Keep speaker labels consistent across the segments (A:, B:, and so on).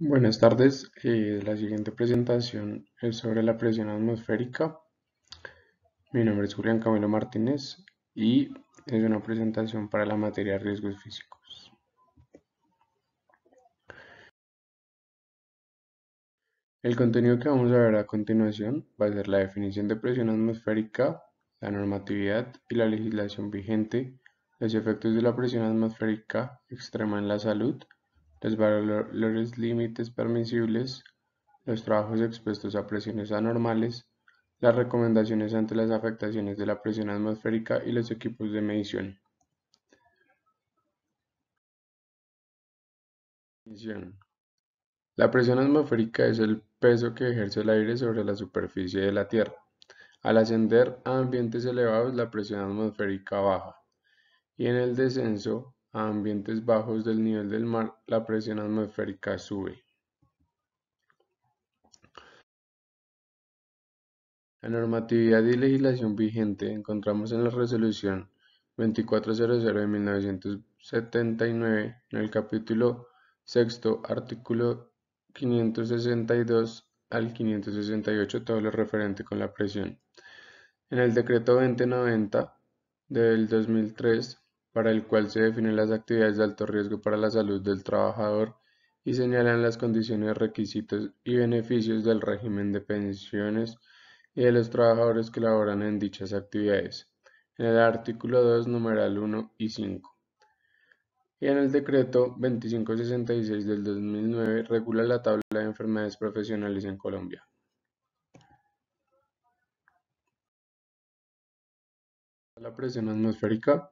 A: Buenas tardes. La siguiente presentación es sobre la presión atmosférica. Mi nombre es Julián Camilo Martínez y es una presentación para la materia de riesgos físicos. El contenido que vamos a ver a continuación va a ser la definición de presión atmosférica, la normatividad y la legislación vigente, los efectos de la presión atmosférica extrema en la salud, los valores límites permisibles, los trabajos expuestos a presiones anormales, las recomendaciones ante las afectaciones de la presión atmosférica y los equipos de medición. La presión atmosférica es el peso que ejerce el aire sobre la superficie de la Tierra. Al ascender a ambientes elevados, la presión atmosférica baja, y en el descenso a ambientes bajos del nivel del mar, la presión atmosférica sube. La normatividad y legislación vigente encontramos en la Resolución 2400 de 1979, en el capítulo sexto, artículo 562 al 568, todo lo referente con la presión. En el decreto 2090 del 2003, para el cual se definen las actividades de alto riesgo para la salud del trabajador y señalan las condiciones, requisitos y beneficios del régimen de pensiones y de los trabajadores que laboran en dichas actividades, en el artículo 2, numeral 1 y 5. Y en el decreto 2566 del 2009 regula la tabla de enfermedades profesionales en Colombia. La presión atmosférica.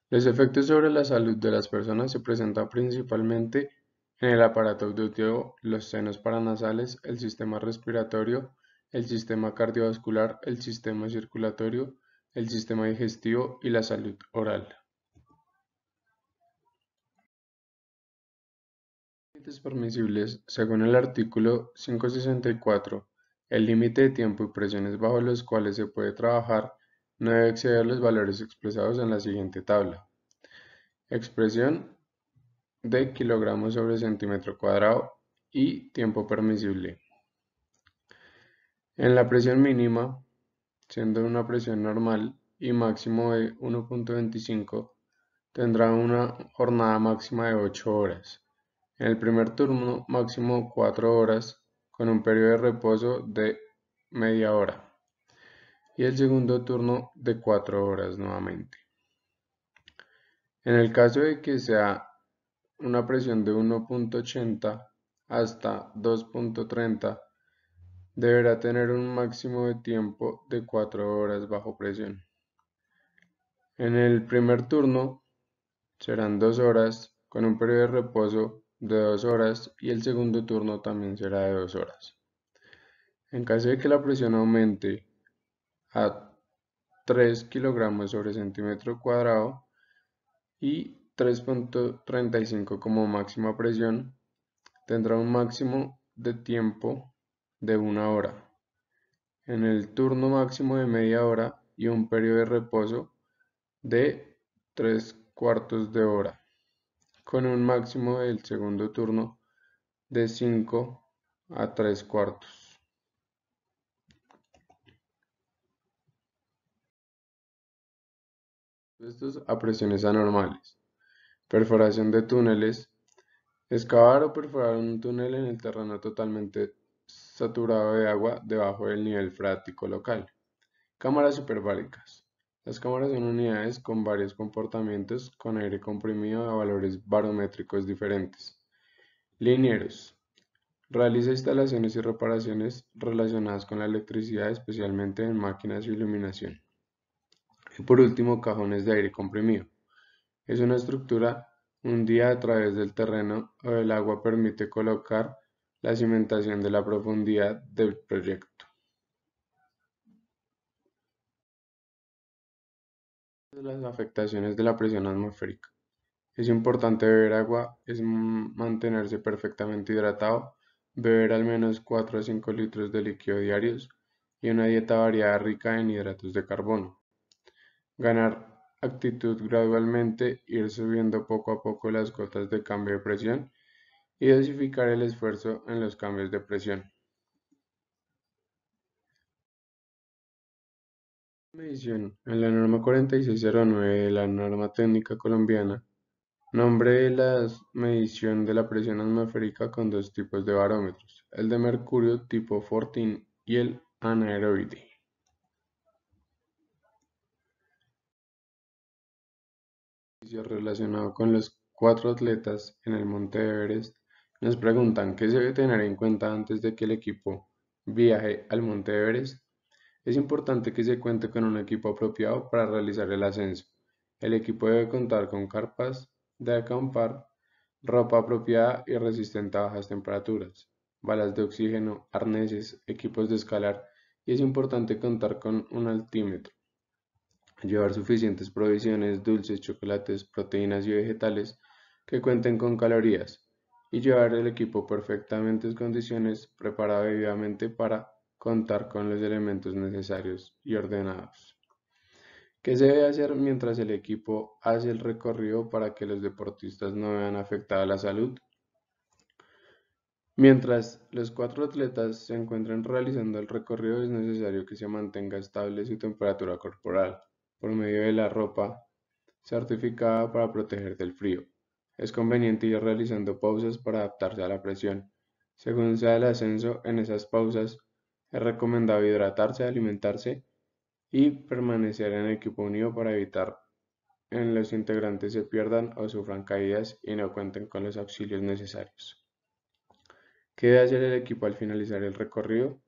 A: Los efectos sobre la salud de las personas se presentan principalmente en el aparato auditivo, los senos paranasales, el sistema respiratorio, el sistema cardiovascular, el sistema circulatorio, el sistema digestivo y la salud oral. Límites permisibles. Según el artículo 564, el límite de tiempo y presiones bajo los cuales se puede trabajar no debe exceder los valores expresados en la siguiente tabla. Expresión de kilogramos sobre centímetro cuadrado y tiempo permisible. En la presión mínima, siendo una presión normal y máximo de 1.25, tendrá una jornada máxima de 8 horas. En el primer turno, máximo 4 horas, con un periodo de reposo de media hora. Y el segundo turno de 4 horas nuevamente. En el caso de que sea una presión de 1.80 hasta 2.30, deberá tener un máximo de tiempo de 4 horas bajo presión. En el primer turno serán 2 horas con un periodo de reposo de 2 horas y el segundo turno también será de 2 horas. En caso de que la presión aumente a 3 kilogramos sobre centímetro cuadrado y 3.35 como máxima presión, tendrá un máximo de tiempo de 1 hora. En el turno máximo de media hora y un periodo de reposo de 3/4 de hora, con un máximo del segundo turno de 5 a 3/4. Estos a presiones anormales. Perforación de túneles. Excavar o perforar un túnel en el terreno totalmente saturado de agua debajo del nivel freático local. Cámaras superbáricas. Las cámaras son unidades con varios comportamientos con aire comprimido a valores barométricos diferentes. Linieros. Realiza instalaciones y reparaciones relacionadas con la electricidad, especialmente en máquinas y iluminación. Y por último, cajones de aire comprimido. Es una estructura hundida a través del terreno o del agua, permite colocar la cimentación de la profundidad del proyecto. Las afectaciones de la presión atmosférica. Es importante beber agua, es mantenerse perfectamente hidratado, beber al menos 4 a 5 litros de líquido diarios y una dieta variada rica en hidratos de carbono. Ganar actitud gradualmente, ir subiendo poco a poco las cotas de cambio de presión y dosificar el esfuerzo en los cambios de presión. Medición. En la norma 4609 de la norma técnica colombiana, nombre de la medición de la presión atmosférica con dos tipos de barómetros, el de mercurio tipo Fortin y el anaeroide. Relacionado con los 4 atletas en el Monte Everest, nos preguntan qué se debe tener en cuenta antes de que el equipo viaje al Monte Everest. Es importante que se cuente con un equipo apropiado para realizar el ascenso. El equipo debe contar con carpas de acampar, ropa apropiada y resistente a bajas temperaturas, balas de oxígeno, arneses, equipos de escalar y es importante contar con un altímetro. Llevar suficientes provisiones, dulces, chocolates, proteínas y vegetales que cuenten con calorías. Y llevar el equipo perfectamente en condiciones, preparado debidamente para contar con los elementos necesarios y ordenados. ¿Qué se debe hacer mientras el equipo hace el recorrido para que los deportistas no vean afectada la salud? Mientras los 4 atletas se encuentran realizando el recorrido, es necesario que se mantenga estable su temperatura corporal por medio de la ropa certificada para proteger del frío. Es conveniente ir realizando pausas para adaptarse a la presión. Según sea el ascenso, en esas pausas es recomendable hidratarse, alimentarse y permanecer en equipo unido para evitar que los integrantes se pierdan o sufran caídas y no cuenten con los auxilios necesarios. ¿Qué debe hacer el equipo al finalizar el recorrido?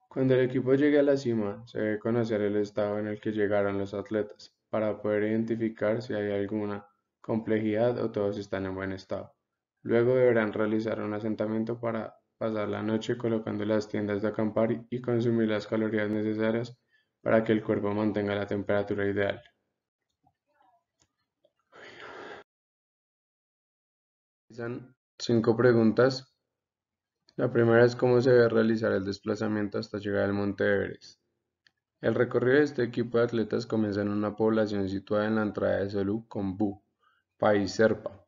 A: Cuando el equipo llegue a la cima, se debe conocer el estado en el que llegaron los atletas para poder identificar si hay alguna complejidad o todos están en buen estado. Luego deberán realizar un asentamiento para pasar la noche colocando las tiendas de acampar y consumir las calorías necesarias para que el cuerpo mantenga la temperatura ideal. Son 5 preguntas. La primera es cómo se debe realizar el desplazamiento hasta llegar al Monte Everest. El recorrido de este equipo de atletas comienza en una población situada en la entrada de Solu-Khumbu, país Serpa.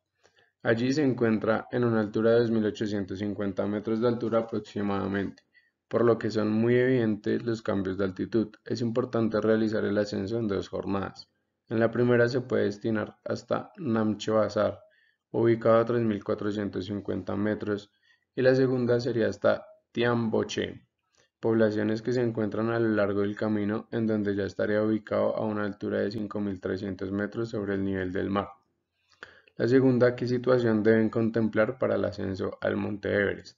A: Allí se encuentra en una altura de 2.850 metros de altura aproximadamente, por lo que son muy evidentes los cambios de altitud. Es importante realizar el ascenso en 2 jornadas. En la primera se puede destinar hasta Namche Bazar, ubicado a 3.450 metros, y la segunda sería hasta Tiamboche, poblaciones que se encuentran a lo largo del camino, en donde ya estaría ubicado a una altura de 5.300 metros sobre el nivel del mar. La segunda, ¿qué situación deben contemplar para el ascenso al Monte Everest?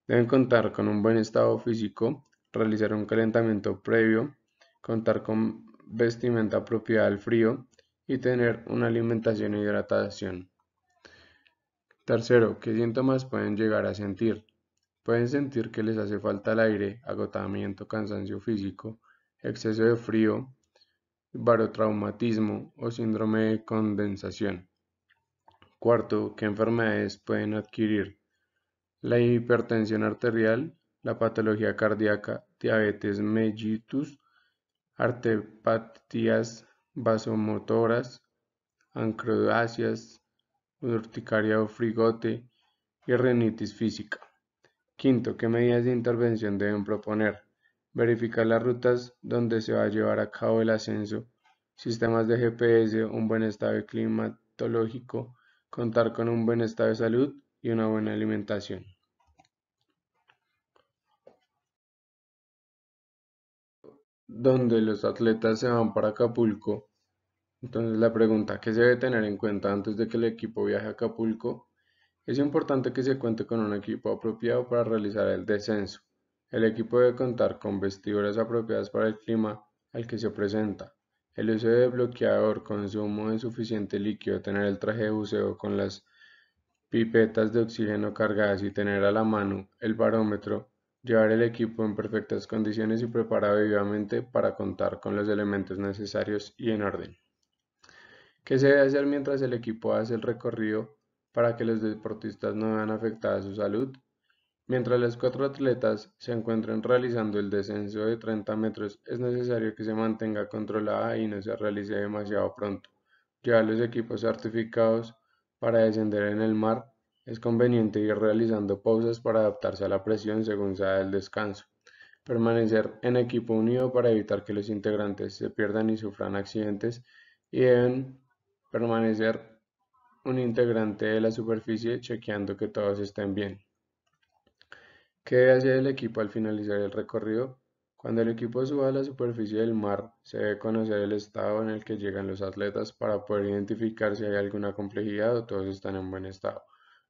A: Deben contar con un buen estado físico, realizar un calentamiento previo, contar con vestimenta apropiada al frío y tener una alimentación e hidratación. Tercero, ¿qué síntomas pueden llegar a sentir? Pueden sentir que les hace falta el aire, agotamiento, cansancio físico, exceso de frío, barotraumatismo o síndrome de condensación. Cuarto, ¿qué enfermedades pueden adquirir? La hipertensión arterial, la patología cardíaca, diabetes mellitus, arteriopatías vasomotoras, ancroasias, urticaria o frigote y rinitis física. Quinto, ¿qué medidas de intervención deben proponer? Verificar las rutas donde se va a llevar a cabo el ascenso, sistemas de GPS, un buen estado climatológico, contar con un buen estado de salud y una buena alimentación. Donde los atletas se van para Acapulco, entonces la pregunta que se debe tener en cuenta antes de que el equipo viaje a Acapulco. Es importante que se cuente con un equipo apropiado para realizar el descenso. El equipo debe contar con vestiduras apropiadas para el clima al que se presenta. El uso de bloqueador, consumo de suficiente líquido, tener el traje de buceo con las pipetas de oxígeno cargadas y tener a la mano el barómetro, llevar el equipo en perfectas condiciones y preparado debidamente para contar con los elementos necesarios y en orden. ¿Qué se debe hacer mientras el equipo hace el recorrido para que los deportistas no vean afectada su salud? Mientras los 4 atletas se encuentran realizando el descenso de 30 metros, es necesario que se mantenga controlada y no se realice demasiado pronto. Llevar los equipos certificados para descender en el mar Es conveniente ir realizando pausas para adaptarse a la presión según sea el descanso. Permanecer en equipo unido para evitar que los integrantes se pierdan y sufran accidentes y deben permanecer un integrante de la superficie chequeando que todos estén bien. ¿Qué debe hacer el equipo al finalizar el recorrido? Cuando el equipo suba a la superficie del mar, se debe conocer el estado en el que llegan los atletas para poder identificar si hay alguna complejidad o todos están en buen estado.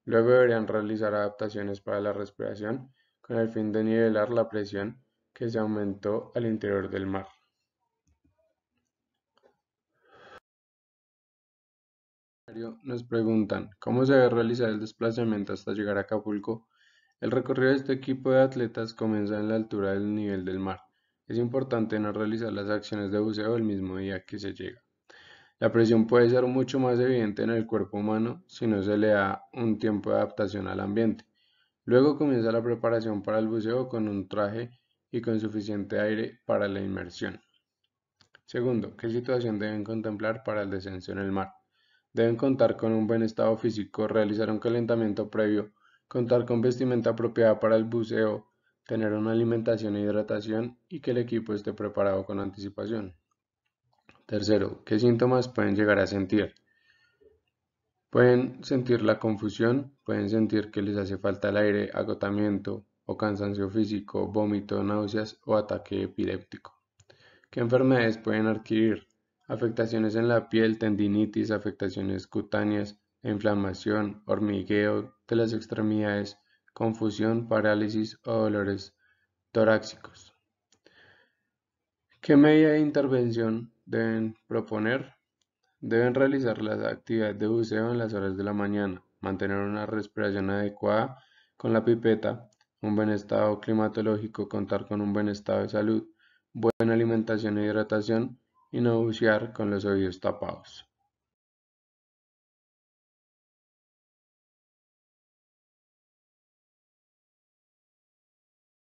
A: Luego deberían realizar adaptaciones para la respiración con el fin de nivelar la presión que se aumentó al interior del mar. Nos preguntan, ¿cómo se debe realizar el desplazamiento hasta llegar a Acapulco? El recorrido de este equipo de atletas comienza en la altura del nivel del mar. Es importante no realizar las acciones de buceo el mismo día que se llega. La presión puede ser mucho más evidente en el cuerpo humano si no se le da un tiempo de adaptación al ambiente. Luego comienza la preparación para el buceo con un traje y con suficiente aire para la inmersión. Segundo, ¿qué situación deben contemplar para el descenso en el mar? Deben contar con un buen estado físico, realizar un calentamiento previo, contar con vestimenta apropiada para el buceo, tener una alimentación e hidratación y que el equipo esté preparado con anticipación. Tercero, ¿qué síntomas pueden llegar a sentir? Pueden sentir la confusión, pueden sentir que les hace falta el aire, agotamiento o cansancio físico, vómito, náuseas o ataque epiléptico. ¿Qué enfermedades pueden adquirir? Afectaciones en la piel, tendinitis, afectaciones cutáneas, inflamación, hormigueo de las extremidades, confusión, parálisis o dolores torácicos. ¿Qué medida de intervención deben proponer? Deben realizar las actividades de buceo en las horas de la mañana, mantener una respiración adecuada con la pipeta, un buen estado climatológico, contar con un buen estado de salud, buena alimentación e hidratación y no bucear con los oídos tapados.